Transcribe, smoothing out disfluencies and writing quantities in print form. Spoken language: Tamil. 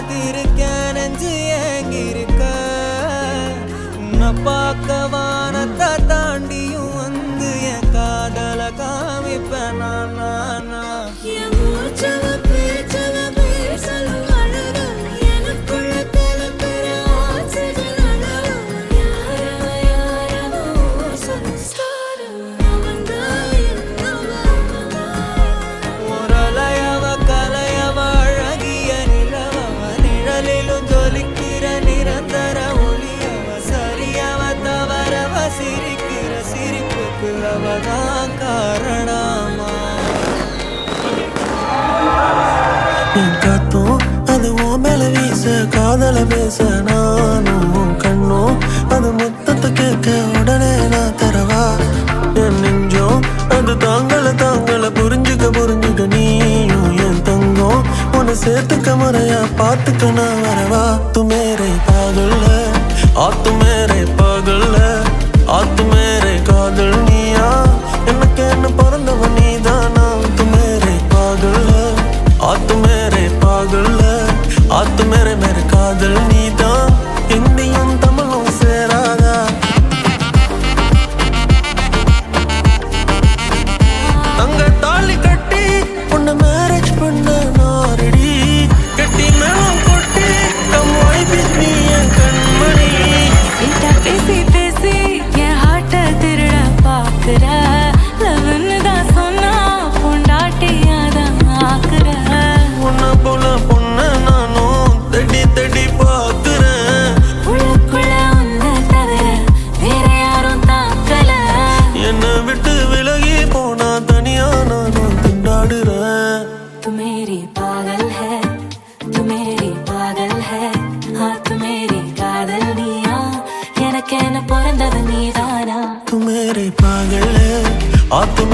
காத்திருக்க நெஞ்சு ஏங்கிருக்க உன்னை பார்க்க வானத்தை தாண்டியும் வந்து என் காதல காமிப்பேன் நான் என் காத்தும் அது உன் மேல வீச காதல பேச நானும் கண்ணும் அது மொத்தத்தை கேட்க உடனே நான் தரவா என் நெஞ்சம் அது தாங்கள புரிஞ்சுக்க நீயும் என் தங்கம் உன்னை சேர்த்துக்க முறையா பார்த்துக்க நான் வரவா துமேரை பாகல்ல ஆத்துமேரை பாகல்ல ஆத்துமேரை காதல் நீயா எனக்கு என்ன பிறந்தவன் நீதானா துமேரை பாகல்ல ஆத்துமேரை பாகல்ல ஆத்துமேரை மேरे காதல் நீதான் இந்தியும் தமிழும் சேராதா தங்க தாலி கட்டி உன்னை மேரேஜ் பண்ண நாரடி கட்டி மேலும் கொட்டி கம் வாய் பேசி என் கண்மணி பேசி பேசி என் ஹார்ட்ட திருட பாக்குற லவ்னு தான் சொன்னா பொண்டாட்டியாதான் ஆக்குற உன்னை போல பொண்ண நானும் தேடி பாக்குறேன் உள்ளுக்குள்ள உன்னை தவிர வேற யாரும் தாக்கல என்னை விட்டு விலகி போனா தனியா நானும் திண்டாடுறேன் तू मेरी पागल है तू मेरी पागल है हाँ तू मेरी कादल निया எனக்கு என்ன பிறந்தது நீதானா तुम मेरे पागल है और तुम